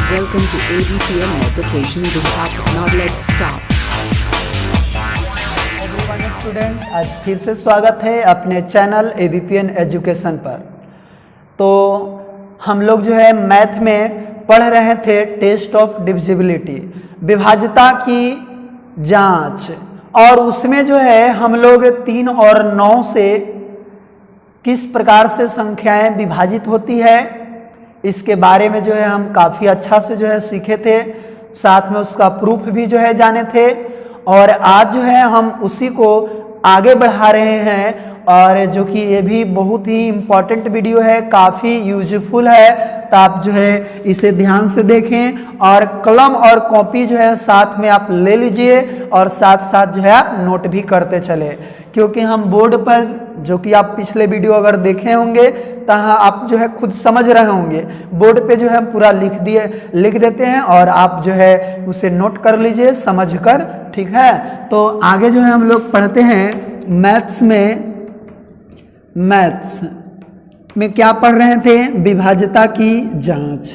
Welcome to ABPN Multiplication Group. Now let's start. Everyone student, आज फिर से स्वागत है अपने चैनल ABPN एजुकेशन पर। तो हम लोग जो है मैथ में पढ़ रहे थे टेस्ट ऑफ डिविजिबिलिटी, विभाज्यता की जांच, और उसमें जो है हम लोग 3 और 9 से किस प्रकार से संख्याएं विभाजित होती है इसके बारे में जो है हम काफ़ी अच्छा से जो है सीखे थे, साथ में उसका प्रूफ भी जो है जाने थे। और आज जो है हम उसी को आगे बढ़ा रहे हैं, और जो कि ये भी बहुत ही इम्पॉर्टेंट वीडियो है, काफ़ी यूजफुल है। तो आप जो है इसे ध्यान से देखें और कलम और कॉपी जो है साथ में आप ले लीजिए, और साथ साथ जो है आप नोट भी करते चले, क्योंकि हम बोर्ड पर, जो कि आप पिछले वीडियो अगर देखे होंगे तो आप जो है खुद समझ रहे होंगे, बोर्ड पे जो है पूरा लिख देते हैं और आप जो है उसे नोट कर लीजिए समझकर, ठीक है। तो आगे जो है हम लोग पढ़ते हैं मैथ्स में क्या पढ़ रहे थे, विभाज्यता की जांच,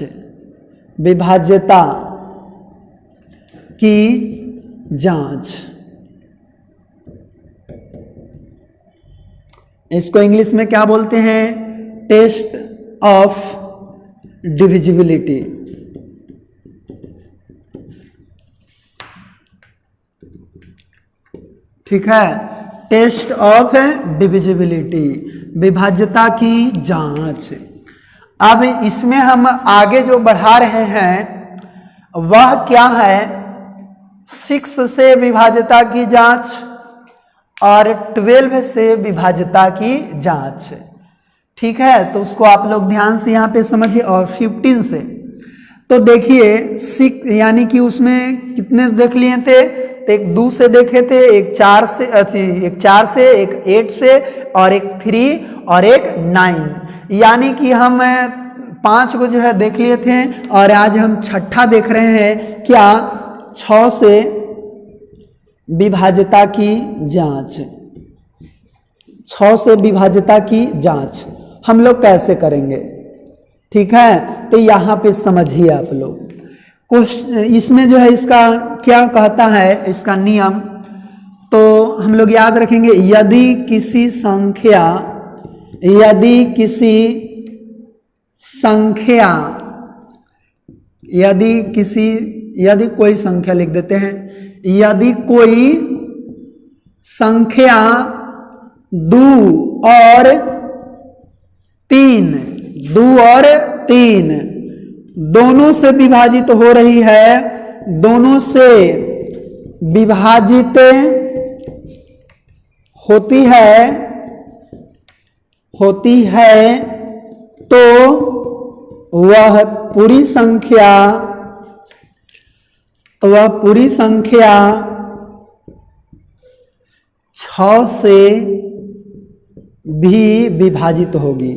विभाज्यता की जांच। इसको इंग्लिश में क्या बोलते हैं, टेस्ट ऑफ डिविजिबिलिटी। ठीक है, टेस्ट ऑफ डिविजिबिलिटी, विभाज्यता की जांच। अब इसमें हम आगे जो बढ़ा रहे हैं वह क्या है, 6 से विभाज्यता की जांच और 12 से विभाज्यता की जांच। ठीक है, तो उसको आप लोग ध्यान से यहाँ पे समझिए। और 15 से तो देखिए 6, यानी कि उसमें कितने देख लिए थे, तो एक 2 से देखे थे, एक 4 से, एक 4 से, एक 8 से, और एक 3 और एक 9, यानी कि हम 5 को जो है देख लिए थे। और आज हम छठा देख रहे हैं, क्या, 6 से विभाज्यता की जांच। 6 से विभाज्यता की जांच हम लोग कैसे करेंगे, ठीक है। तो यहाँ पे समझिए आप लोग, कुछ इसमें जो है इसका क्या कहता है, इसका नियम तो हम लोग याद रखेंगे। यदि कोई संख्या लिख देते हैं, यदि कोई संख्या 2 और 3 दोनों से विभाजित हो रही है, दोनों से विभाजित होती है तो वह पूरी संख्या 6 से भी विभाजित होगी,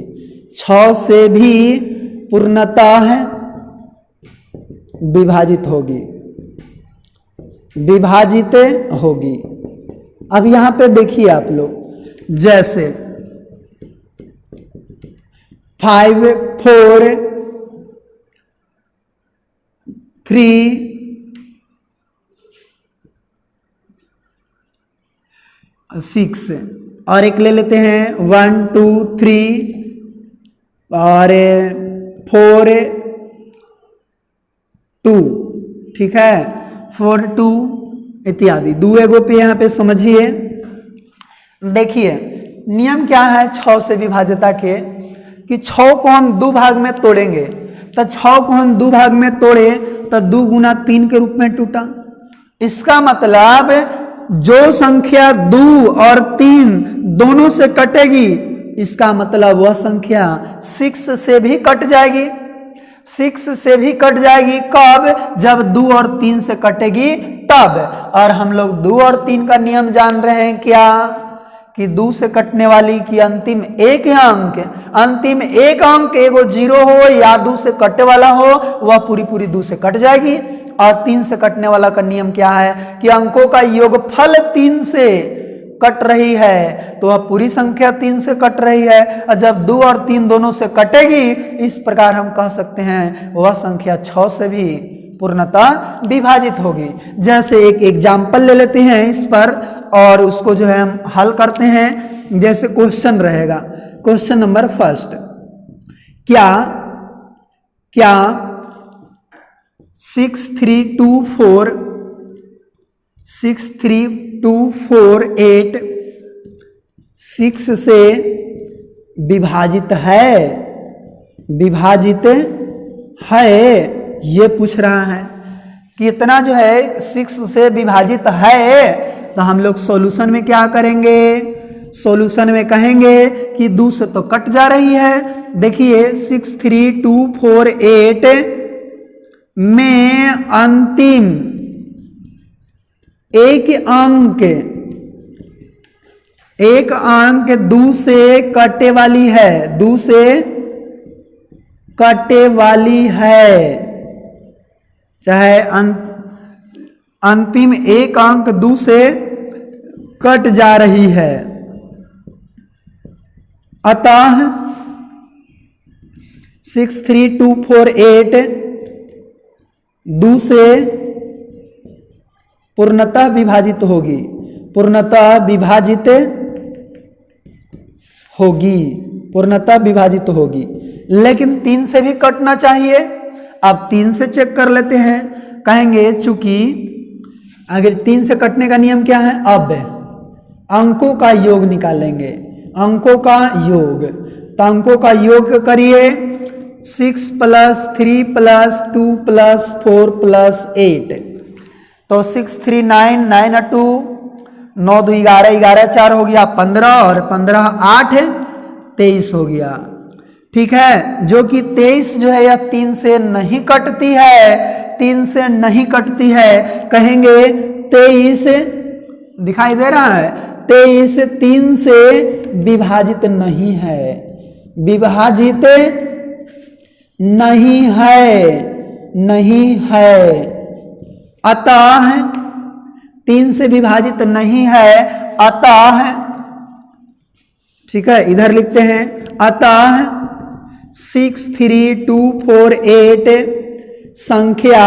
6 से भी पूर्णतः विभाजित होगी। अब यहाँ पे देखिए आप लोग, जैसे 5, 4, 3, 6, और एक ले लेते हैं 1, 2, 3 और 4, 2, ठीक है, 4, 2 इत्यादि। दुएगो पे यहाँ पे समझिए, देखिए नियम क्या है 6 से विभाज्यता के, कि 6 को हम 2 भाग में तोड़ेंगे, तो 6 को हम 2 भाग में तोड़े तो 2 गुना 3 के रूप में टूटा। इसका मतलब जो संख्या 2 और 3 दोनों से कटेगी, इसका मतलब वह संख्या 6 से भी कट जाएगी। 6 से भी कट जाएगी कब, जब 2 और 3 से कटेगी तब। और हम लोग 2 और 3 का नियम जान रहे हैं क्या, कि 2 से कटने वाली की अंतिम एक अंक एगो 0 हो या 2 से कटने वाला हो, वह पूरी 2 से कट जाएगी। और 3 से कटने वाला का नियम क्या है, कि अंकों का योगफल 3 से कट रही है तो वह पूरी संख्या 3 से कट रही है, और जब 2 और 3 दोनों से कटेगी इस प्रकार हम कह सकते हैं वह संख्या 6 से भी पूर्णतः विभाजित होगी। जैसे एक एग्जाम्पल ले लेते हैं इस पर और उसको जो है हम हल करते हैं। जैसे क्वेश्चन रहेगा, क्वेश्चन नंबर फर्स्ट, क्या 63248 6 से विभाजित है, ये पूछ रहा है कि इतना जो है 6 से विभाजित है, तो हम लोग सॉल्यूशन में क्या करेंगे, सॉल्यूशन में कहेंगे कि 2 से तो कट जा रही है। देखिए 63248 में अंतिम एक अंक 2 से कटे वाली है, 2 से कटे वाली है, चाहे अंतिम एक अंक 2 से कट जा रही है, अतः 63248 2 से पूर्णतः विभाजित होगी, पूर्णतः विभाजित होगी, लेकिन 3 से भी कटना चाहिए। अब 3 से चेक कर लेते हैं, कहेंगे चूंकि अगर 3 से कटने का नियम क्या है, अब अंकों का योग निकालेंगे, अंकों का योग, तो अंकों का योग करिए 6 + 3 + 2 + 4 + 8, तो 6 3 9 9 2 9 2 11 11 4 हो गया 15 और 15 8 23 हो गया। ठीक है, जो कि 23 जो है यह 3 से नहीं कटती है, 3 से नहीं कटती है, कहेंगे 23 दिखाई दे रहा है, 23 3 से विभाजित नहीं है, विभाजित नहीं है, अतः 3 से विभाजित नहीं है, अतः ठीक है इधर लिखते हैं, अतः 63248 संख्या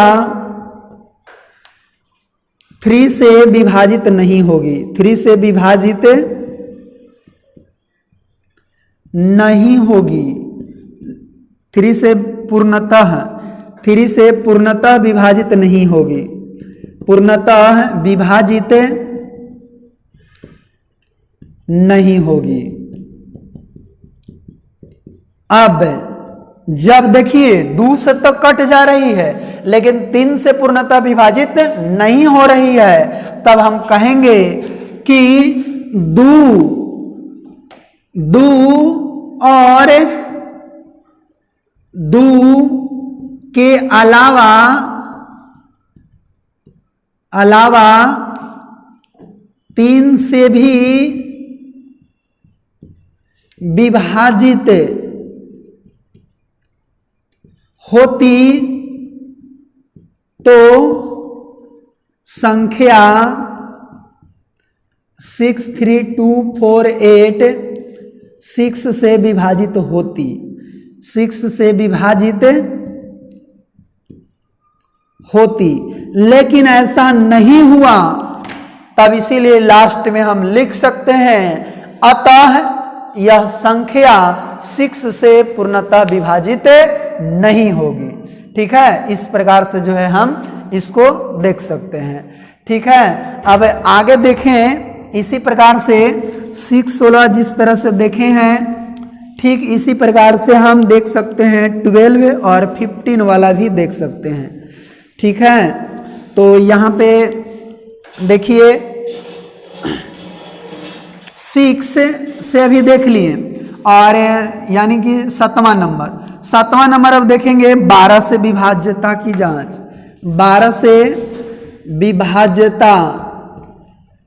3 से विभाजित नहीं होगी, 3 से विभाजित नहीं होगी, 3 से पूर्णतः विभाजित नहीं होगी, पूर्णतः विभाजित नहीं होगी। अब जब देखिए 2 से तो कट जा रही है लेकिन 3 से पूर्णतः विभाजित नहीं हो रही है, तब हम कहेंगे कि 2 और 2 के अलावा 3 से भी विभाजित होती तो संख्या 63248 6 से विभाजित होती, 6 से विभाजित होती, लेकिन ऐसा नहीं हुआ, तब इसीलिए लास्ट में हम लिख सकते हैं अतः यह संख्या 6 से पूर्णतः विभाजित नहीं होगी। ठीक है, इस प्रकार से जो है हम इसको देख सकते हैं। ठीक है, अब आगे देखें, इसी प्रकार से 6 16 जिस तरह से देखे हैं ठीक इसी प्रकार से हम देख सकते हैं 12 और 15 वाला भी देख सकते हैं। ठीक है, तो यहाँ पे देखिए 6 से अभी देख लिए और यानी कि 7वां नंबर अब देखेंगे 12 से विभाज्यता की जांच, 12 से विभाज्यता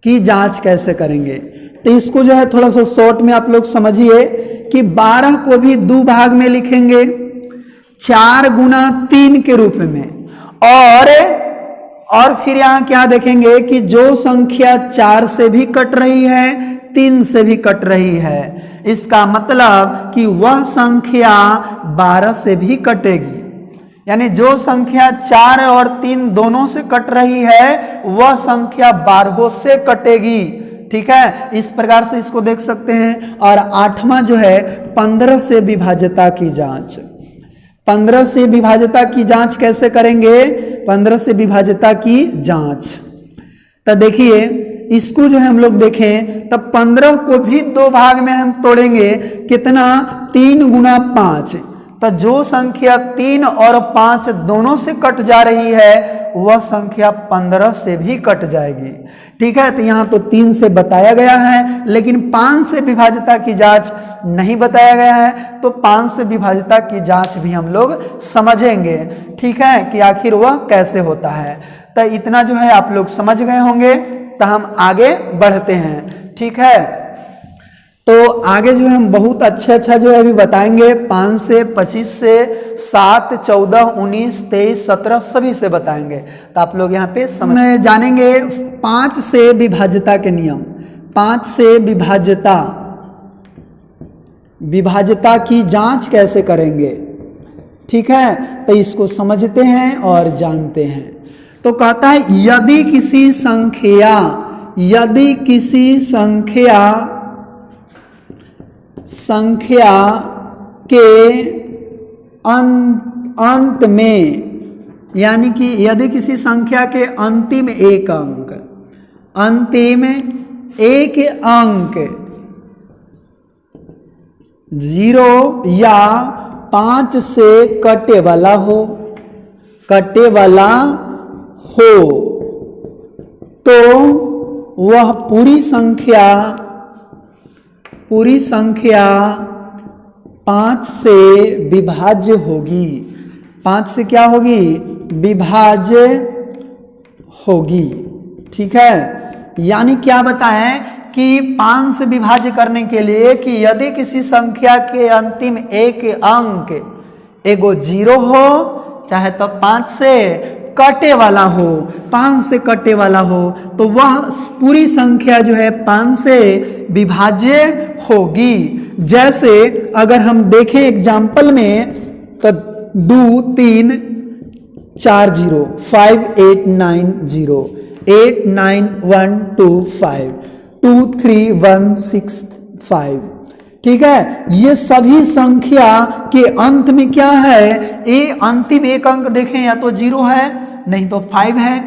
की जांच कैसे करेंगे। तो इसको जो है थोड़ा सा शॉर्ट में आप लोग समझिए कि 12 को भी 2 भाग में लिखेंगे 4 गुना 3 के रूप में और फिर यहाँ क्या देखेंगे कि जो संख्या 4 से भी कट रही है, 3 से भी कट रही है, इसका मतलब कि वह संख्या 12 से भी कटेगी। यानी जो संख्या 4 और 3 दोनों से कट रही है वह संख्या 12 से कटेगी। ठीक है, इस प्रकार से इसको देख सकते हैं। और 8वां जो है 15 से विभाज्यता की जांच। 15 से विभाज्यता की जांच कैसे करेंगे? 15 से विभाज्यता की जांच, तो देखिए इसको जो है हम लोग देखें तब 15 को भी 2 भाग में हम तोड़ेंगे। कितना? 3 गुना 5। तो जो संख्या 3 और 5 दोनों से कट जा रही है वह संख्या 15 से भी कट जाएगी। ठीक है, तो यहाँ तो 3 से बताया गया है, लेकिन 5 से विभाज्यता की जांच नहीं बताया गया है, तो 5 से विभाज्यता की जांच भी हम लोग समझेंगे। ठीक है, कि आखिर वह कैसे होता है। तो इतना जो है आप लोग समझ गए होंगे, तो हम आगे बढ़ते हैं। ठीक है, तो आगे जो है हम बहुत अच्छा जो है अभी बताएंगे। 5 से, 25 से, 7, 14, 19, 23, 17 सभी से बताएंगे। तो आप लोग यहाँ पे समझ जानेंगे 5 से विभाज्यता के नियम। 5 से विभाज्यता की जांच कैसे करेंगे। ठीक है, तो इसको समझते हैं और जानते हैं। तो कहता है यदि किसी संख्या के अंत में, यानी कि यदि किसी संख्या के अंतिम एक अंक 0 या 5 से कटे वाला हो, तो वह पूरी संख्या 5 से विभाज्य होगी। 5 से क्या होगी? विभाज्य होगी। ठीक है, यानी क्या बताएं कि 5 से विभाज्य करने के लिए कि यदि किसी संख्या के अंतिम एक अंक एगो 0 हो, चाहे तो 5 से कटे वाला हो, 5 से कटे वाला हो, तो वह पूरी संख्या जो है 5 से विभाज्य होगी। जैसे अगर हम देखें एग्जाम्पल में, तो 2 3 4 0 5 8 9 0 8 9 1 2 5 2 3 1 6 5। ठीक है, ये सभी संख्या के अंत में क्या है? ये अंतिम एक अंक देखें, या तो 0 है नहीं तो 5 है।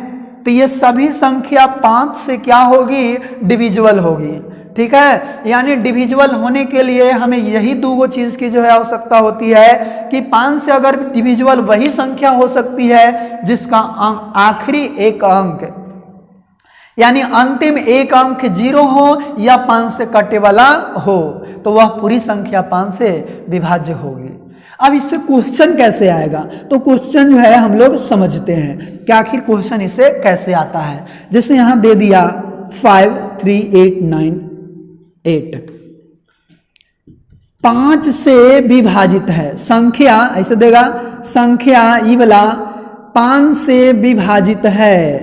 तो ये सभी संख्या 5 से क्या होगी? डिविजिबल होगी। ठीक है, यानी डिविजिबल होने के लिए हमें यही 2 चीज की जो है आवश्यकता होती है कि 5 से अगर डिविजिबल वही संख्या हो सकती है जिसका आखिरी एक अंक, यानी अंतिम एक अंक 0 हो या 5 से कटे वाला हो, तो वह पूरी संख्या 5 से विभाज्य होगी। अब इससे क्वेश्चन कैसे आएगा? तो क्वेश्चन जो है हम लोग समझते हैं कि आखिर क्वेश्चन इससे कैसे आता है। जैसे यहां दे दिया 5 3 8 9 8, 5 से विभाजित है संख्या, ऐसे देगा संख्या ये वाला 5 से विभाजित है,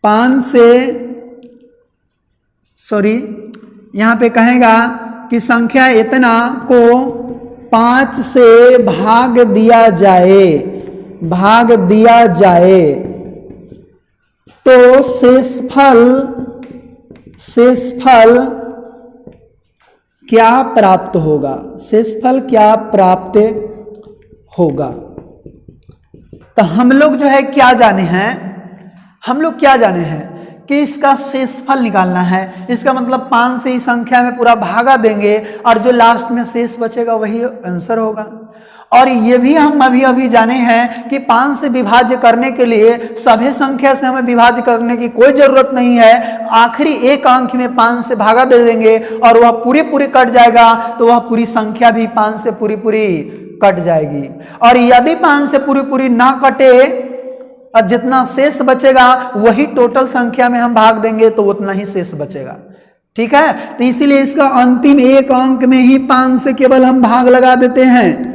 5 से यहां पे कहेगा कि संख्या इतना को 5 से भाग दिया जाए तो शेषफल क्या प्राप्त होगा? शेषफल क्या प्राप्त होगा? तो हम लोग जो है क्या जाने हैं? हम लोग क्या जाने हैं कि इसका शेषफल निकालना है। इसका मतलब 5 से इस संख्या में पूरा भागा देंगे और जो लास्ट में शेष बचेगा वही आंसर होगा। और ये भी हम अभी जाने हैं कि 5 से विभाज्य करने के लिए सभी संख्या से हमें विभाज्य करने की कोई जरूरत नहीं है। आखिरी एक अंक में 5 से भागा दे देंगे और वह पूरी कट जाएगा, तो वह पूरी संख्या भी 5 से पूरी कट जाएगी। और यदि 5 से पूरी ना कटे और जितना शेष बचेगा वही टोटल संख्या में हम भाग देंगे तो उतना ही शेष बचेगा। ठीक है, तो इसीलिए इसका अंतिम एक अंक में ही 5 से केवल हम भाग लगा देते हैं,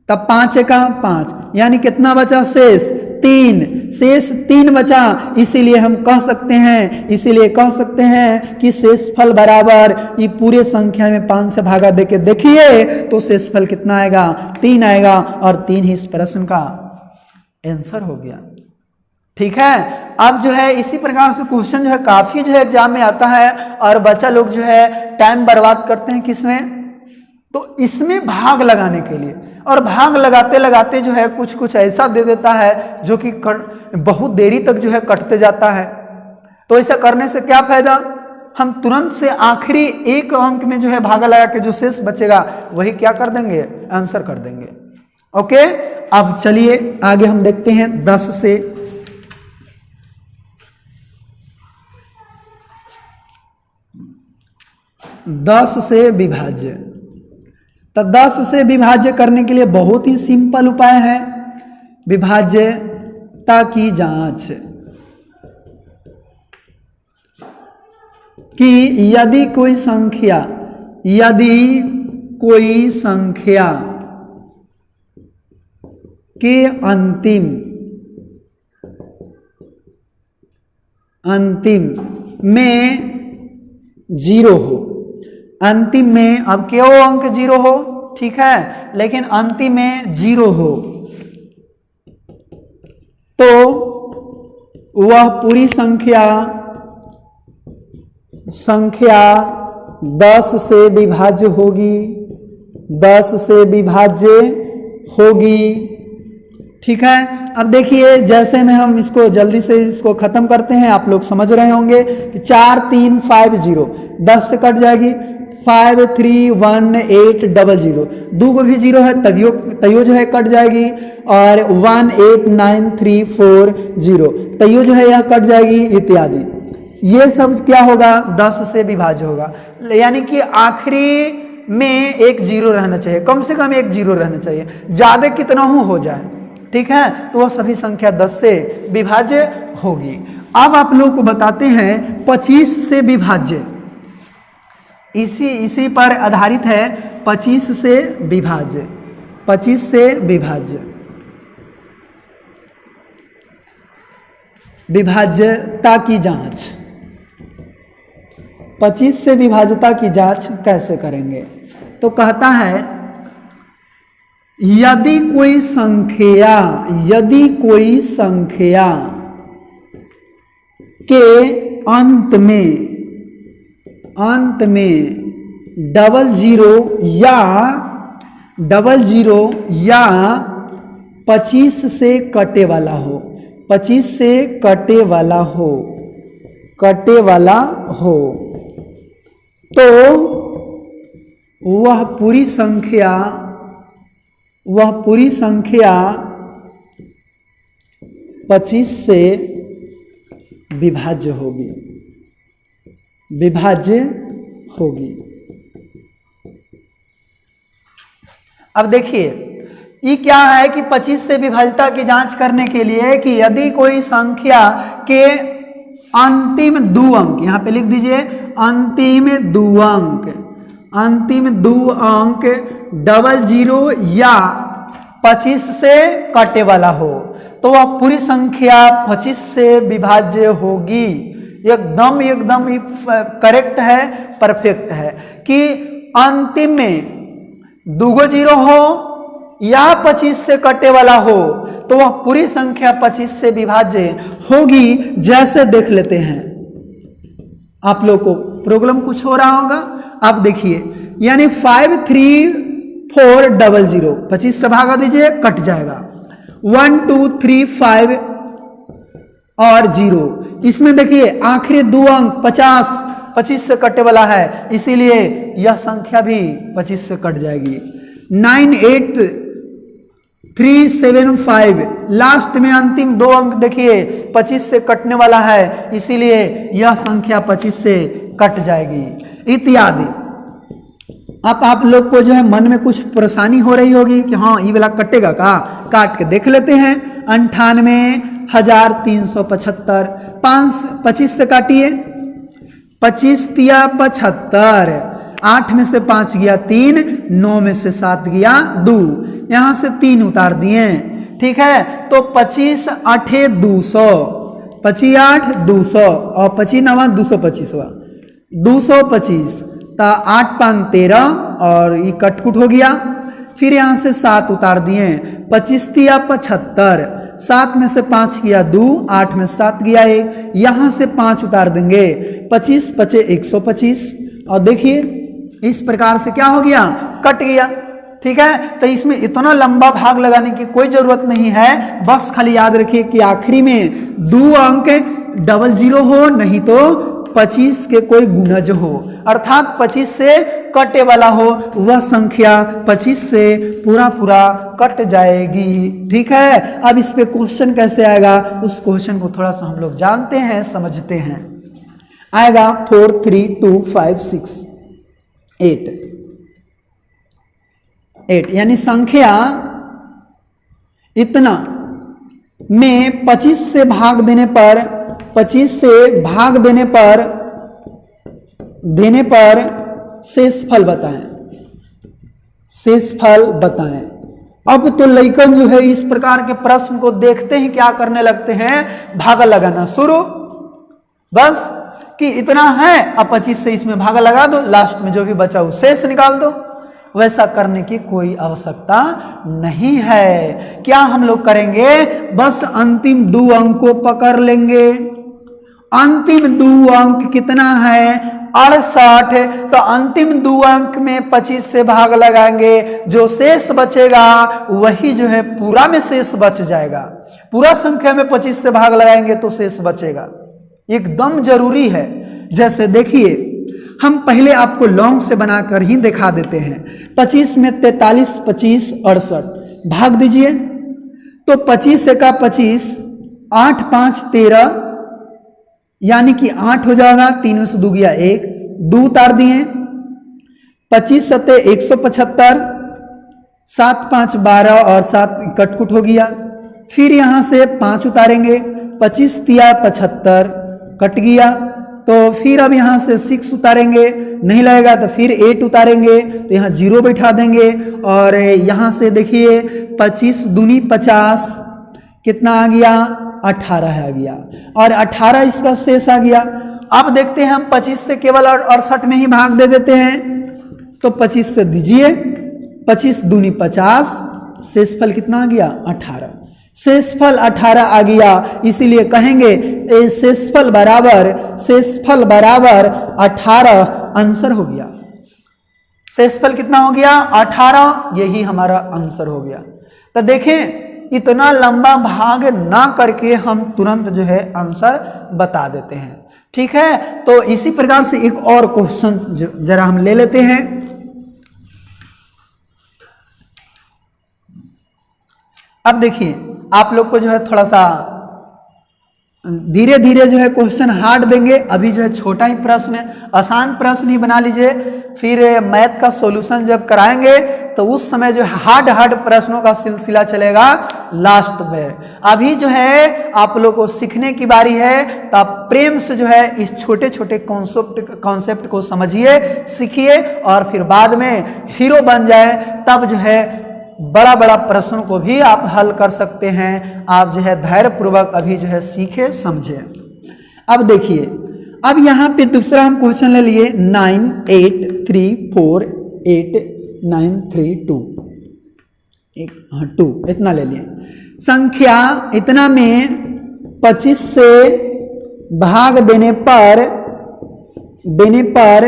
तब 5 का 5, यानी कितना बचा शेष? 3, शेष 3 बचा, इसीलिए हम कह सकते हैं कि शेषफल बराबर ये पूरे संख्या में 5 से भागा देके देखिए तो शेषफल कितना आएगा, 3 आएगा, और 3 ही इस प्रश्न का आंसर हो गया। ठीक है। अब जो है इसी प्रकार से क्वेश्चन जो है काफी जो है एग्जाम में आता है, और बच्चा लोग जो है टाइम बर्बाद करते हैं किसमें, तो इसमें भाग लगाने के लिए, और भाग लगाते लगाते जो है कुछ कुछ ऐसा दे देता है जो कि बहुत देरी तक जो है कटते जाता है। तो ऐसा करने से क्या फायदा, हम तुरंत से आखिरी एक अंक में जो है भागा लगा के जो शेष बचेगा वही क्या कर देंगे, आंसर कर देंगे। ओके, अब चलिए आगे हम देखते हैं 10 से। विभाज्य। तो 10 से विभाज्य करने के लिए बहुत ही सिंपल उपाय है, विभाज्यता की जांच, कि यदि कोई संख्या के अंतिम में 0 हो, अंतिम में, अब क्यों अंक 0 हो, ठीक है, लेकिन अंतिम में 0 हो, तो वह पूरी संख्या 10 से विभाज्य होगी, 10 से विभाज्य होगी। ठीक है। अब देखिए जैसे में हम इसको जल्दी से इसको खत्म करते हैं, आप लोग समझ रहे होंगे कि 4 3 5 0, 10 से कट जाएगी, 5 3 1 8 00, 2 को भी 0 है तइयो जो है कट जाएगी, और 1 8 9 3 4 0 तइयो जो है यह कट जाएगी, इत्यादि। ये सब क्या होगा, 10 से विभाज्य होगा, यानी कि आखिरी में एक 0 रहना चाहिए, कम से कम एक 0 रहना चाहिए, ज्यादा कितना हो जाए, ठीक है, तो वह सभी संख्या 10 से विभाज्य होगी। अब आप लोग को बताते हैं 25 से विभाज्य, इसी पर आधारित है 25 से विभाज्य, 25 से विभाज्यता की जांच। 25 से विभाज्यता की जांच कैसे करेंगे, तो कहता है यदि कोई संख्या के अंत में 00 या 25 से कटे वाला हो, 25 से कटे वाला हो, तो वह पूरी संख्या 25 से विभाज्य होगी। अब देखिए ये क्या है कि 25 से विभाज्यता की जांच करने के लिए कि यदि कोई संख्या के अंतिम 2 अंक, यहां पे लिख दीजिए अंतिम 2 अंक 00 या 25 से कटे वाला हो, तो वह पूरी संख्या 25 से विभाज्य होगी। एकदम करेक्ट है, परफेक्ट है कि अंतिम में 2 0 हो या 25 से कटे वाला हो, तो वह पूरी संख्या 25 से विभाज्य होगी। जैसे देख लेते हैं, आप लोग को प्रॉब्लम कुछ हो रहा होगा। अब देखिए, यानी 5 3 4 00, 25 से भागा दीजिए, कट जाएगा, 1 2 3 5 और 0। इसमें देखिए आखिरी 2 अंक 50 25 से कटने वाला है, इसीलिए यह संख्या भी 25 से कट जाएगी। 9 8 3 7 5, लास्ट में अंतिम 2 अंक देखिए 25 से कटने वाला है, इसीलिए यह संख्या 25 से कट जाएगी, इत्यादि। अब आप लोग को जो है मन में कुछ परेशानी हो रही होगी कि हाँ ये वाला कटेगा का, काट के देख लेते हैं। 98,375, 25 से काटिए, 25 तिया 75, 8 में से 5 गया 3, 9 में से 7 गया 2, यहां से 3 उतार दिए, ठीक है। तो 25 आठे 200, 25 8 200 और 25 9 225 हुआ 225, तो 8 5 13 और ये कटकुट हो गया। फिर यहाँ से 7 उतार दिए, 25 तिया 75, 7 में से 5 किया 2, 8 में 7 गया 1, यहाँ से 5 उतार देंगे, 25 पचे 125 और देखिए इस प्रकार से क्या हो गया, कट गया। ठीक है, तो इसमें इतना लंबा भाग लगाने की कोई जरूरत नहीं है, बस खाली याद रखिए कि आखिरी में 2 अंक डबल जीरो हो, नहीं तो 25 के कोई गुणज हो, अर्थात 25 से कटे वाला हो, वह संख्या 25 से पूरा पूरा कट जाएगी। ठीक है, अब इस पे क्वेश्चन कैसे आएगा, उस क्वेश्चन को थोड़ा सा हम लोग जानते हैं, समझते हैं। आएगा 4 3 2 5 6 8 यानी संख्या इतना में 25 से भाग देने पर, 25 से भाग देने पर शेष फल बताएं, शेष फल बताएं। अब तो लइकन जो है इस प्रकार के प्रश्न को देखते ही क्या करने लगते हैं, भागा लगाना शुरू, बस कि इतना है, अब 25 से इसमें भागा लगा दो, लास्ट में जो भी बचा वो शेष निकाल दो। वैसा करने की कोई आवश्यकता नहीं है। क्या हम लोग करेंगे, बस अंतिम 2 अंक को पकड़ लेंगे। अंतिम 2 अंक कितना है, 68, तो अंतिम 2 अंक में 25 से भाग लगाएंगे, जो शेष बचेगा वही जो है पूरा में शेष बच जाएगा। पूरा संख्या में 25 से भाग लगाएंगे तो शेष बचेगा, एकदम जरूरी है। जैसे देखिए हम पहले आपको लॉन्ग से बनाकर ही दिखा देते हैं। 25 में 43 25 68 भाग दीजिए, तो 25 से का 25, 8 5 13 यानी कि 8 हो जाएगा, 3 में से 2 गया 1, 2 उतार दिए, 25 सत्ते 175, 7 5 12 और 7 कटकुट हो गया। फिर यहाँ से 5 उतारेंगे, 25 तिया 75 कट गया, तो फिर अब यहाँ से 6 उतारेंगे, नहीं लगेगा तो फिर 8 उतारेंगे, तो यहाँ 0 बैठा देंगे। और यहाँ से देखिए 25 दूनी 50 कितना आ गया, 18 आ गया, और 18 इसका शेष आ गया। अब देखते हैं हम 25 से केवल 68 में ही भाग दे देते हैं, तो 25 से दीजिए, 25 दूनी 50, शेषफल कितना आ गया, 18, शेषफल 18 आ गया। इसीलिए कहेंगे शेषफल बराबर 18 आंसर हो गया। शेषफल कितना हो गया, 18, यही हमारा आंसर हो गया। तो देखें इतना लंबा भाग ना करके हम तुरंत जो है आंसर बता देते हैं। ठीक है, तो इसी प्रकार से एक और क्वेश्चन जरा हम ले लेते हैं। अब देखिए आप लोग को जो है थोड़ा सा धीरे धीरे जो है क्वेश्चन हार्ड देंगे। अभी जो है छोटा ही प्रश्न है, आसान प्रश्न ही बना लीजिए, फिर मैथ का सॉल्यूशन जब कराएंगे तो उस समय जो हार्ड प्रश्नों का सिलसिला चलेगा लास्ट में। अभी जो है आप लोग को सीखने की बारी है, तो आप प्रेम से जो है इस छोटे छोटे कॉन्सेप्ट को समझिए, सीखिए, और फिर बाद में हीरो बन जाए, तब जो है बड़ा बड़ा प्रश्नों को भी आप हल कर सकते हैं। आप जो है धैर्य पूर्वक अभी जो है सीखे समझे। अब देखिए, अब यहाँ पे दूसरा हम क्वेश्चन ले लिए 9 8 3 4 8 9 3 2 2 इतना ले लिए। संख्या इतना में 25 से भाग देने पर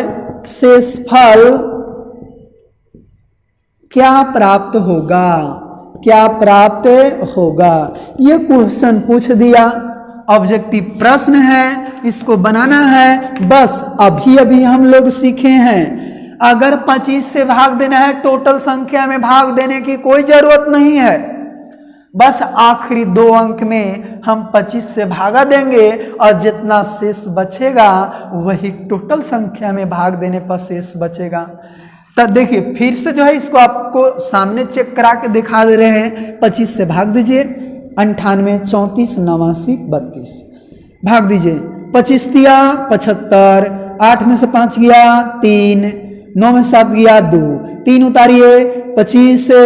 शेषफल क्या प्राप्त होगा, ये क्वेश्चन पूछ दिया। ऑब्जेक्टिव प्रश्न है, इसको बनाना है, बस अभी हम लोग सीखे हैं। अगर 25 से भाग देना है, टोटल संख्या में भाग देने की कोई जरूरत नहीं है, बस आखिरी 2 अंक में हम 25 से भागा देंगे और जितना शेष बचेगा वही टोटल संख्या में भाग देने पर शेष बचेगा। तब देखिए फिर से जो है इसको आपको सामने चेक करा के दिखा दे रहे हैं। 25 से भाग दीजिए, 98 34 89 32 भाग दीजिए, 25 तिया 75, 8 में से 5 गया 3, 9 में 7 गया 2, 3 उतारिए, 25 से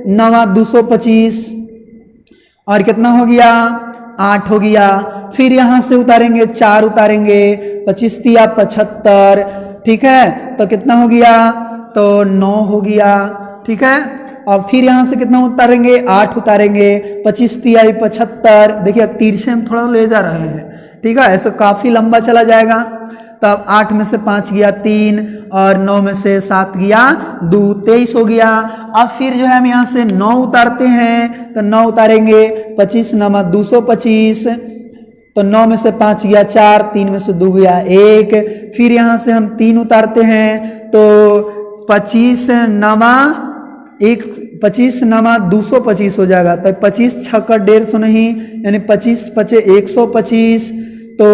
9 225 और कितना हो गया 8 हो गया। फिर यहां से उतारेंगे 4 उतारेंगे, 25 तिया 75, ठीक है, तो कितना हो गया, तो 9 हो गया, ठीक है। और फिर यहां से कितना उतारेंगे 8 उतारेंगे, 25 तिया 75, देखिए अब तिरछे हम थोड़ा ले जा रहे हैं, ठीक है, ऐसे काफी लंबा चला जाएगा। तब 8 में से 5 गया 3 और 9 में से 7 गया 2, 23 हो गया। अब फिर जो है हम यहाँ से 9 उतारते हैं, तो 9 उतारेंगे, 25 9 225, तो 9 में से 5 गया 4, 3 में से 2 गया 1। फिर यहाँ से हम 3 उतारते हैं, तो 25 9 225 हो जाएगा। तो 25 6 150 नहीं, यानी 25 5 125, तो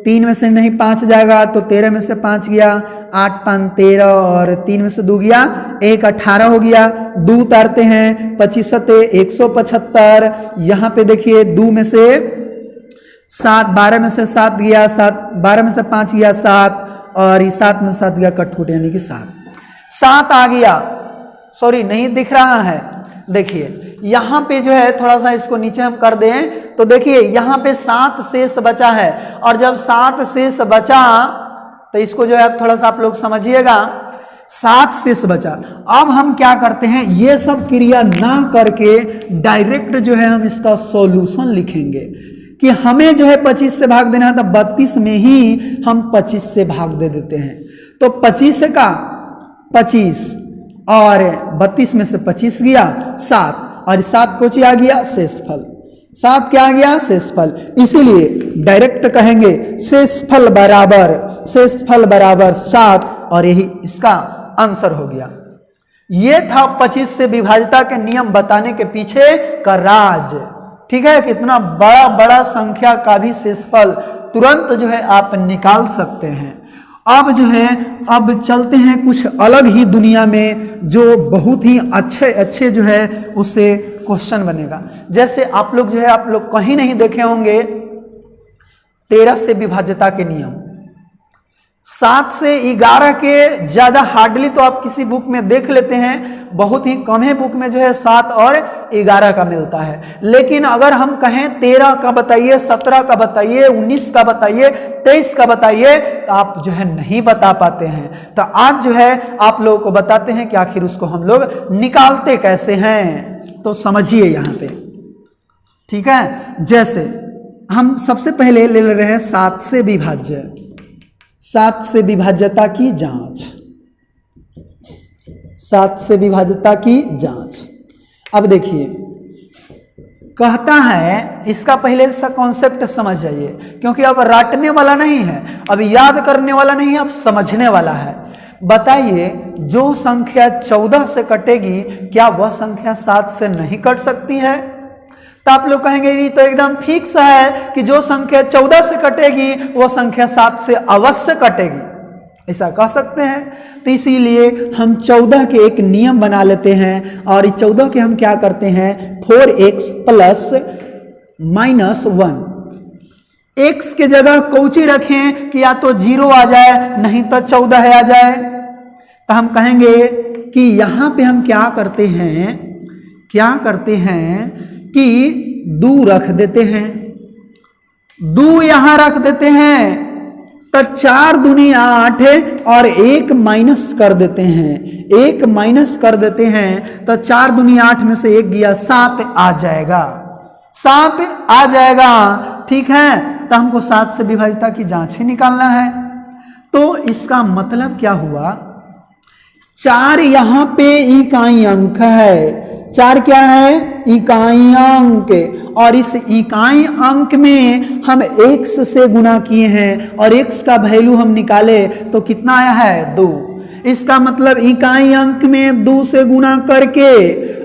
3 में से नहीं 5 जाएगा, तो 13 में से 5 गया, 8 5 13 और 3 में से 2 गया 1, 18 हो गया। 2 उतारते हैं, 25 7 175, यहाँ पे देखिए 2 में से 7, 12 में से 7 गया 7, 12 में से 5 गया 7 और 7 में 7 गया कटकुट, यानी कि 7 आ गया। सॉरी नहीं दिख रहा है, देखिए यहाँ पे जो है थोड़ा सा इसको नीचे हम कर दें, तो देखिए यहाँ पे 7 शेष बचा है, और जब 7 शेष बचा तो इसको जो है अब थोड़ा सा आप लोग समझिएगा, 7 शेष बचा। अब हम क्या करते हैं, ये सब क्रिया ना करके डायरेक्ट जो है हम इसका सॉल्यूशन लिखेंगे कि हमें जो है 25 से भाग देना है, तो 32 में ही हम 25 से भाग दे देते हैं। तो 25 का 25 और 32 में से 25 गया 7, और 7 को आ गया शेषफल, 7 क्या आ गया शेषफल, इसीलिए डायरेक्ट कहेंगे शेषफल बराबर 7, और यही इसका आंसर हो गया। ये था 25 से विभाज्यता के नियम बताने के पीछे का राज, ठीक है। कितना बड़ा बड़ा संख्या का भी शेषफल तुरंत जो है आप निकाल सकते हैं। अब जो है अब चलते हैं कुछ अलग ही दुनिया में, जो बहुत ही अच्छे जो है उससे क्वेश्चन बनेगा। जैसे आप लोग जो है आप लोग कहीं नहीं देखे होंगे 13 से विभाज्यता के नियम, 7 से 11 के ज्यादा हार्डली तो आप किसी बुक में देख लेते हैं, बहुत ही कम है बुक में जो है 7 और 11 का मिलता है। लेकिन अगर हम कहें 13 का बताइए, 17 का बताइए, 19 का बताइए, 23 का बताइए, तो आप जो है नहीं बता पाते हैं। तो आज जो है आप लोगों को बताते हैं कि आखिर उसको हम लोग निकालते कैसे हैं, तो समझिए यहाँ पे, ठीक है। जैसे हम सबसे पहले ले रहे हैं 7 से विभाज्य, 7 से विभाज्यता की जांच, 7 से विभाज्यता की जांच। अब देखिए कहता है, इसका पहले सा कॉन्सेप्ट समझ जाइए, क्योंकि अब रटने वाला नहीं है, अब याद करने वाला नहीं है, अब समझने वाला है। बताइए जो संख्या 14 से कटेगी, क्या वह संख्या 7 से नहीं कट सकती है? तो आप लोग कहेंगे ये तो एकदम फिक्स है कि जो संख्या 14 से कटेगी वो संख्या 7 से अवश्य कटेगी, ऐसा कह सकते हैं। तो इसीलिए हम 14 के एक नियम बना लेते हैं, और इस 14 के हम क्या करते हैं 4x प्लस -1, x के जगह कौची रखें कि या तो 0 आ जाए नहीं तो 14 आ जाए। तो हम कहेंगे कि यहाँ पे हम क्या करते हैं कि 2 रख देते हैं, 2 यहां रख देते हैं, तो 4 दूनी 8 और 1 माइनस कर देते हैं, 1 माइनस कर देते हैं, तो 4 दूनी 8 में से 1 गया 7 आ जाएगा, 7 आ जाएगा, ठीक है। तो हमको 7 से विभाज्यता की जांच ही निकालना है। तो इसका मतलब क्या हुआ, 4 यहां पे इकाई अंक है, 4 क्या है इकाई अंक, और इस इकाई अंक में हम x से गुना किए हैं, और x का वैल्यू हम निकाले तो कितना आया है 2। इसका मतलब इकाई अंक में 2 से गुना करके,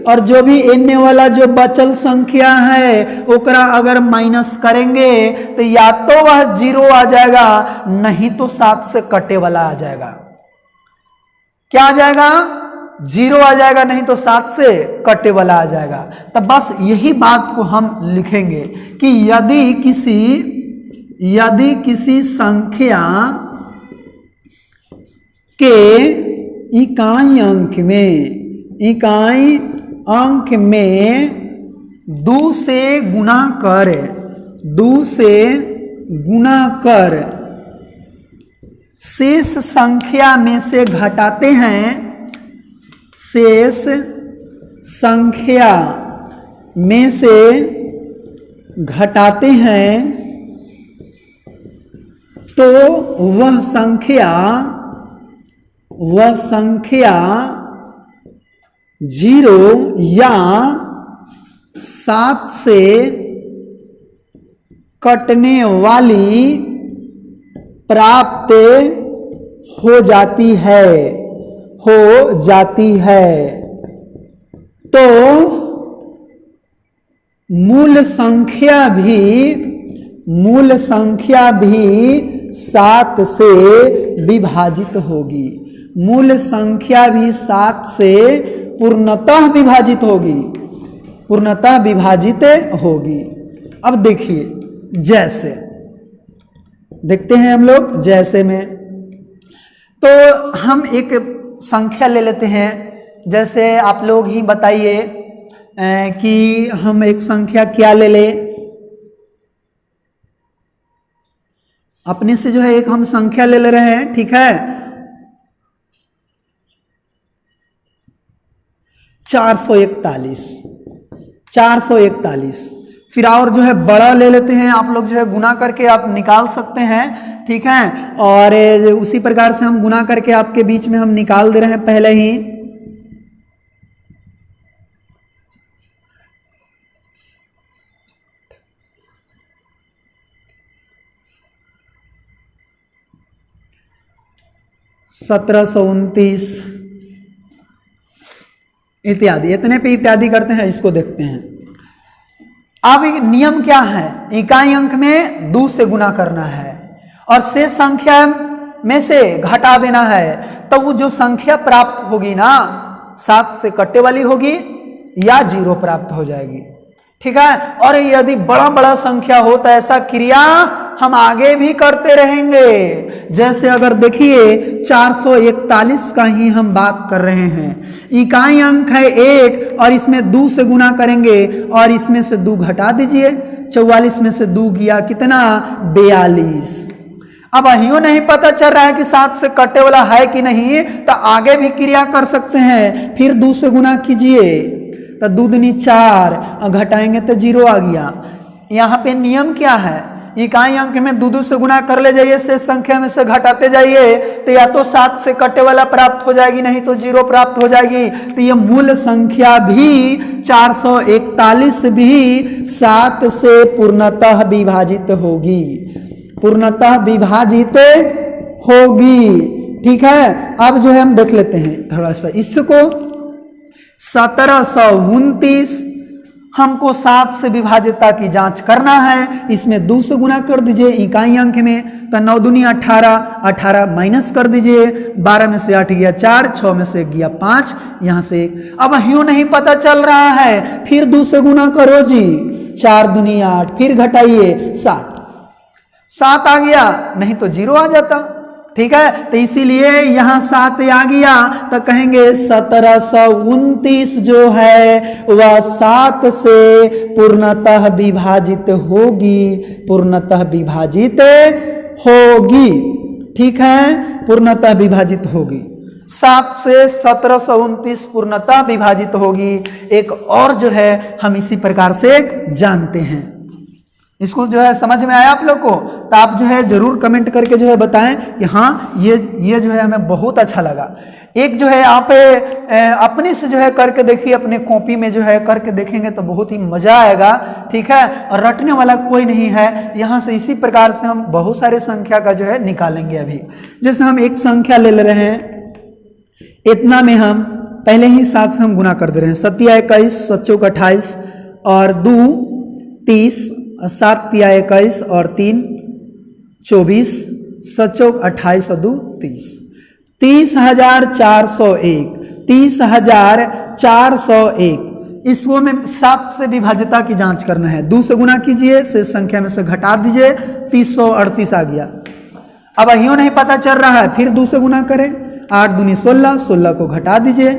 और जो भी n वाला जो बचल संख्या है ओकरा अगर माइनस करेंगे तो या तो वह 0 आ जाएगा, नहीं तो 7 से कटे वाला आ जाएगा। क्या आ जाएगा 0 आ जाएगा, नहीं तो 7 से कटे वाला आ जाएगा। तब बस यही बात को हम लिखेंगे कि यदि किसी संख्या के इकाई अंक में 2 से गुना कर, 2 से गुना कर शेष संख्या में से घटाते हैं, शेष संख्या में से घटाते हैं तो वह संख्या 0 या 7 से कटने वाली प्राप्त हो जाती है। तो मूल संख्या भी 7 से विभाजित होगी, मूल संख्या भी 7 से पूर्णतः विभाजित होगी। अब देखिए, जैसे देखते हैं हम लोग, जैसे में तो हम एक संख्या ले लेते हैं। जैसे आप लोग ही बताइए कि हम एक संख्या क्या ले ले। अपने से जो है एक हम संख्या ले रहे हैं, ठीक है, 441। फिर और जो है बड़ा ले लेते हैं, आप लोग जो है गुना करके आप निकाल सकते हैं, ठीक है। और उसी प्रकार से हम गुना करके आपके बीच में हम निकाल दे रहे हैं पहले ही। (1729) इत्यादि, इतने पे इत्यादि करते हैं। इसको देखते हैं। अब नियम क्या है, इकाई अंक में 2 से गुना करना है और शेष संख्या में से घटा देना है, तो वो जो संख्या प्राप्त होगी ना 7 से कटने वाली होगी या 0 प्राप्त हो जाएगी, ठीक है। और यदि बड़ा बड़ा संख्या हो तो ऐसा क्रिया हम आगे भी करते रहेंगे। जैसे अगर देखिए 441 का ही हम बात कर रहे हैं, इकाई अंक है 1 और इसमें 2 से गुना करेंगे और इसमें से 2 घटा दीजिए, 44 में से 2 गया कितना, 42। अब अहियों नहीं पता चल रहा है कि 7 से कटे वाला है कि नहीं, तो आगे भी क्रिया कर सकते हैं। फिर 2 से गुना कीजिए तो 2 दूनी 4 और घटाएंगे तो 0 आ गया। यहाँ पे नियम क्या है, इकाई अंक में 2 से गुना कर ले जाइए, शेष संख्या में से घटाते जाइए, तो या तो 7 से कटे वाला प्राप्त हो जाएगी, नहीं तो 0 प्राप्त हो जाएगी। तो ये मूल संख्या भी 441 भी 7 से पूर्णतः विभाजित होगी, ठीक है। अब जो है हम देख लेते हैं थोड़ा सा इसको। 1729 हमको 7 से विभाज्यता की जांच करना है। इसमें 2 से गुना कर दीजिए इकाई अंक में, तो 9 दूनी 18, 18 माइनस कर दीजिए, 12 में से 8 गया 4, 6 में से गया 5, यहाँ से 1। अब यूं नहीं पता चल रहा है, फिर 2 से गुना करो जी, 4 दूनी 8, फिर घटाइए 7 आ गया, नहीं तो 0 आ जाता, ठीक है। तो इसीलिए यहां 7 आ गया, तो कहेंगे 1729 जो है वह 7 से पूर्णतः विभाजित होगी, ठीक है, पूर्णतः विभाजित होगी। 7 से 1729 पूर्णतः विभाजित होगी। एक और जो है हम इसी प्रकार से जानते हैं। इसको जो है समझ में आया आप लोग को, तो आप जो है जरूर कमेंट करके जो है बताएं कि हाँ ये जो है हमें बहुत अच्छा लगा। एक जो है आप अपने से जो है करके देखिए, अपने कॉपी में जो है करके देखेंगे तो बहुत ही मजा आएगा, ठीक है। और रटने वाला कोई नहीं है, यहाँ से इसी प्रकार से हम बहुत सारे संख्या का जो है निकालेंगे। अभी जैसे हम एक संख्या ले रहे हैं, इतना में हम पहले ही 7 से हम गुना कर दे रहे हैं। 7 या 21, 7 चौक 28 और 2 30, 7 तिया 21 और 3 24, 7 चौक 28 और 2 30, 30,401, 30,401। इसको में 7 से विभाज्यता की जांच करना है। 2 से गुना कीजिए, शेष संख्या में से घटा दीजिए, 338 आ गया। अब यूं नहीं पता चल रहा है, फिर 2 से गुना करें, 8 दूनी 16, 16 को घटा दीजिए,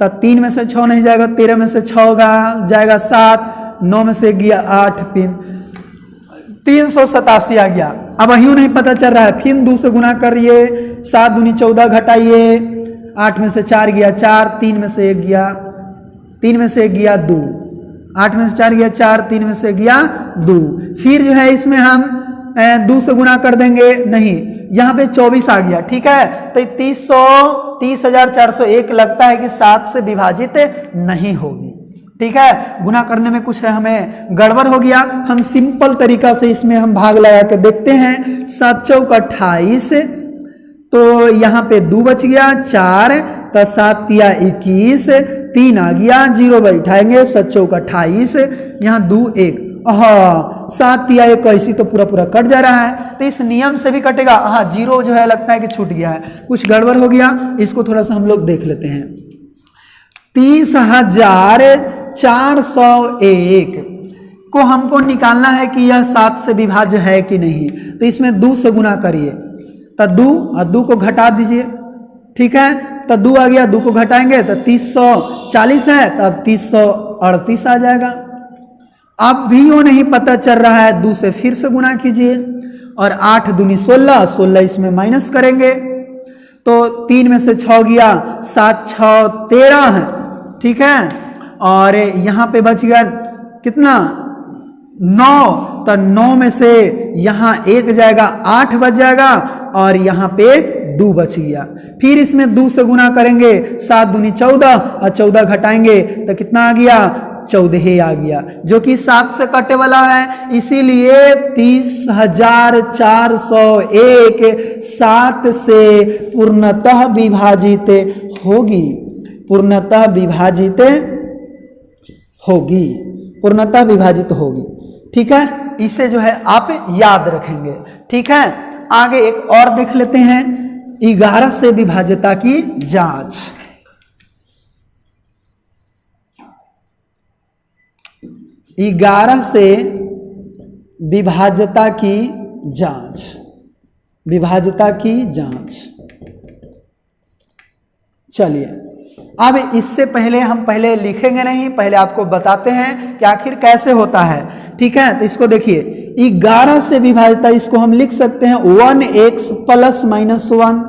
तब 3 में से 6 नहीं जाएगा, 13 में से 6 जाएगा 7, 9 में से गया 8, फिर 387 आ गया। अब वही नहीं पता चल रहा है, फिर 2 से गुना करिए, 7 दूनी 14 घटाइए, 8 में से 4 गया 4, 3 में से 1 गया, 3 में से 1 गया 2, 8 में से 4 गया 4, 3 में से गया 2। फिर जो है इसमें हम 2 से गुना कर देंगे, नहीं यहाँ पे 24 आ गया, ठीक है। तो 30,401 लगता है कि 7 से विभाजित नहीं होगी, ठीक है। गुना करने में कुछ हमें गड़बड़ हो गया, हम सिंपल तरीका से इसमें हम भाग लगा के देखते हैं। 7 चौक 28, तो यहाँ पे 2 बच गया, 4 तो 7 तिया 21, 3 आ गया, 0 बैठाएंगे, 7 चौक 28, यहाँ 2 1, हाँ 7 तिया 21 तो पूरा पूरा कट जा रहा है, तो इस नियम से भी कटेगा। हाँ 0 जो है लगता है कि छूट गया है, कुछ गड़बड़ हो गया, इसको थोड़ा सा हम लोग देख लेते हैं। 30,401 को हमको निकालना है कि यह 7 से विभाज्य है कि नहीं, तो इसमें 2 से गुना करिए, तो 2 और 2 को घटा दीजिए, ठीक है। तो 2 आ गया, 2 को घटाएंगे तो 340 है, तो अब 338 आ जाएगा। अब भी वो नहीं पता चल रहा है, 2 से फिर से गुना कीजिए, और 8 दूनी 16, 16 इसमें माइनस करेंगे, तो 3 में से 6 गया, 7 6 13 है, ठीक है। और यहाँ पे बच गया कितना 9, तो 9 में से यहाँ 1 जाएगा, 8 बच जाएगा, और यहाँ पे 2 बच गया। फिर इसमें 2 से गुना करेंगे, 7 दूनी 14 और 14 घटाएंगे तो कितना आ गया 14 आ गया, जो कि 7 से कटे वाला है, इसीलिए 30,401 7 से पूर्णतः विभाजित होगी, पूर्णतः विभाजित होगी, पूर्णतः विभाजित होगी, ठीक है। इसे जो है आप याद रखेंगे, ठीक है। आगे एक और देख लेते हैं, 11 से विभाज्यता की जांच। 11 से विभाज्यता की जांच, विभाज्यता की जांच। चलिए अब इससे पहले हम पहले लिखेंगे नहीं, पहले आपको बताते हैं कि आखिर कैसे होता है, ठीक है। तो इसको देखिए, 11 से विभाज्यता, इसको हम लिख सकते हैं 1x प्लस माइनस 1।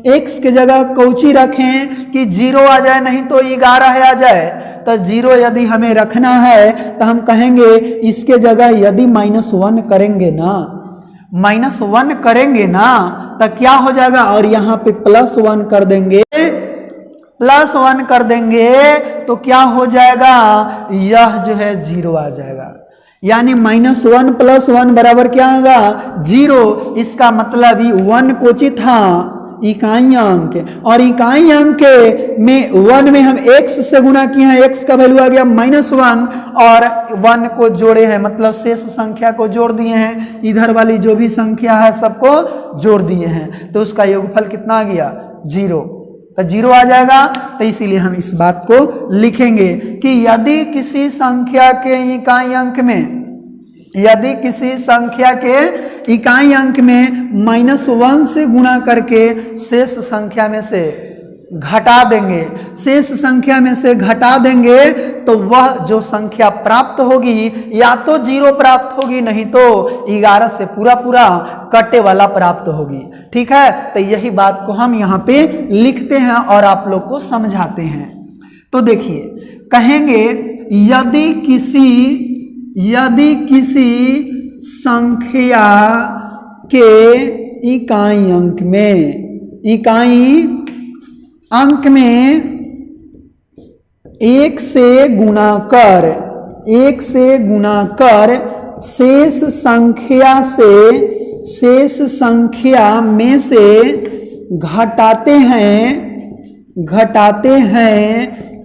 x के जगह कौची रखें कि 0 आ जाए, नहीं तो 11 आ जाए। तो 0 यदि हमें रखना है तो हम कहेंगे इसके जगह यदि -1 करेंगे ना, -1 करेंगे ना, तो क्या हो जाएगा, और यहाँ पे +1 कर देंगे, +1 कर देंगे तो क्या हो जाएगा, यह जो है 0 आ जाएगा। यानी -1 + 1 बराबर क्या होगा 0। इसका मतलब 1 कोची था इकाई अंक, और इकाई अंक में 1 में हम x से गुना किए हैं, x का वैल्यू आ गया -1, और 1 को जोड़े हैं, मतलब शेष संख्या को जोड़ दिए हैं, इधर वाली जो भी संख्या है सबको जोड़ दिए हैं, तो उसका योगफल कितना आ गया 0। तो 0 आ जाएगा। तो इसीलिए हम इस बात को लिखेंगे कि यदि किसी संख्या के इकाई अंक में, यदि किसी संख्या के इकाई अंक में -1 से गुणा करके शेष संख्या में से घटा देंगे, शेष संख्या में से घटा देंगे, तो वह जो संख्या प्राप्त होगी या तो 0 प्राप्त होगी, नहीं तो 11 से पूरा पूरा कटे वाला प्राप्त होगी, ठीक है। तो यही बात को हम यहाँ पे लिखते हैं और आप लोग को समझाते हैं। तो देखिए, कहेंगे यदि किसी संख्या के इकाई अंक में 1 से गुणा कर शेष संख्या में से घटाते हैं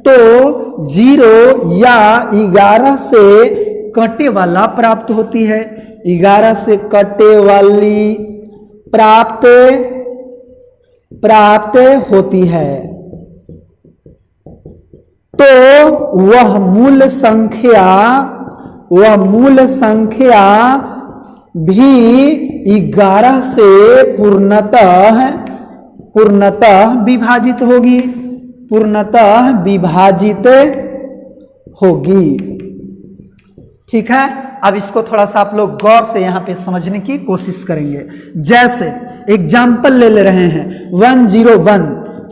तो 0 या 11 से कटे वाला प्राप्त होती है, 11 से कटे वाली प्राप्त होती है। तो वह मूल संख्या भी 11 से पूर्णतः विभाजित होगी, ठीक है, अब इसको थोड़ा सा आप लोग गौर से यहाँ पे समझने की कोशिश करेंगे। जैसे एग्जाम्पल ले रहे हैं 101,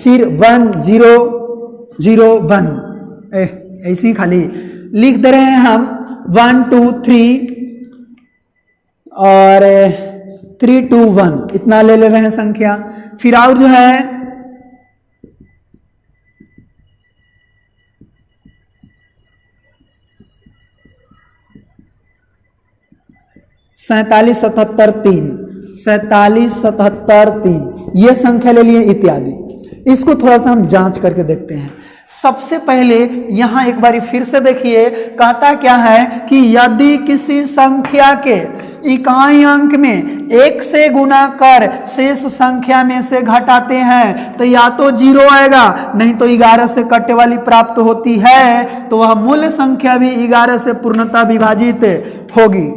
फिर 1001, ऐसे ही खाली लिख दे रहे हैं हम 1 2 3 और 3 2 1, इतना ले रहे हैं संख्या। फिर और जो है 47 77 3, 47 77 3, ये संख्या ले लिए इत्यादि। इसको थोड़ा सा हम जांच करके देखते हैं। सबसे पहले यहां एक बारी फिर से देखिए, कहता क्या है कि यदि किसी संख्या के इकाई अंक में 1 से गुना कर शेष संख्या में से घटाते हैं तो या तो 0 आएगा, नहीं तो 11 से कटने वाली प्राप्त होती है, तो वह मूल संख्या भी 11 से पूर्णतः विभाजित होगी।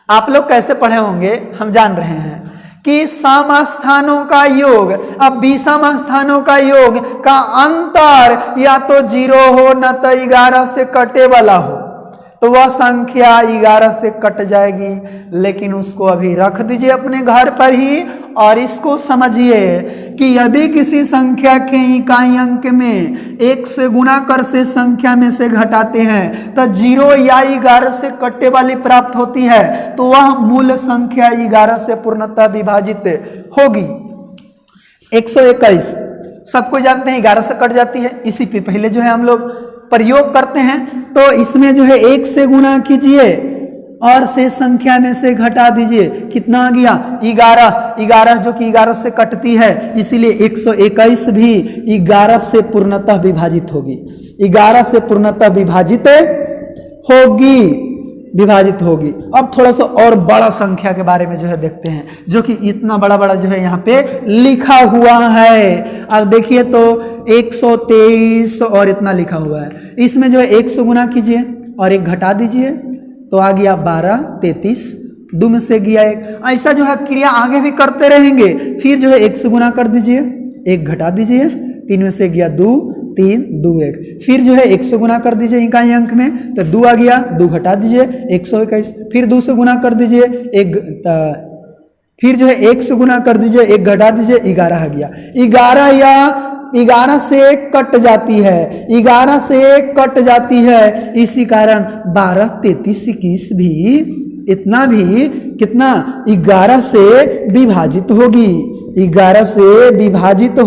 आप लोग कैसे पढ़े होंगे हम जान रहे हैं कि सम स्थानों का योग, अब विषम स्थानों का योग का अंतर या तो 0 हो न तो 11 से कटे वाला हो, तो वह संख्या 11 से कट जाएगी। लेकिन उसको अभी रख दीजिए अपने घर पर ही और इसको समझिए कि यदि किसी संख्या के इकाई अंक में 1 से गुना कर से संख्या में से घटाते हैं तो 0 या 11 से कटने वाली प्राप्त होती है, तो वह मूल संख्या 11 से पूर्णतः विभाजित होगी। 121 सबको जानते हैं 11 से कट जाती है, इसी पे पहले जो है हम लोग प्रयोग करते हैं। तो इसमें जो है 1 से गुना कीजिए और शेष संख्या में से घटा दीजिए, कितना आ गया 11, 11 जो कि 11 से कटती है, इसीलिए 121 भी 11 से पूर्णतः विभाजित होगी, 11 से पूर्णतः विभाजित होगी। अब थोड़ा सा और बड़ा संख्या के बारे में जो है देखते हैं, जो कि इतना बड़ा बड़ा जो है यहाँ पे लिखा हुआ है। अब देखिए तो 123 और इतना लिखा हुआ है, इसमें जो है 1 से गुना कीजिए और 1 घटा दीजिए तो आ गया 12, 33, 2 में से गया 1। ऐसा जो है क्रिया आगे भी करते रहेंगे। फिर जो है 1 से गुना कर दीजिए, 1 घटा दीजिए, 3 में से गया 2, 3, 2, 1। फिर जो है 1 से गुना कर दीजिए इकाई अंक में तो 2 आ गया, 2 घटा दीजिए 121। फिर 2 से गुना कर दीजिए, फिर जो है 1 से गुना कर दीजिए, 1 घटा दीजिए, 11 आ गया। 11 या 11 से कट जाती है, 11 से कट जाती है, इसी कारण 12, 33, 21 भी इतना भी कितना 11 से विभाजित होगी, 11 से विभाजित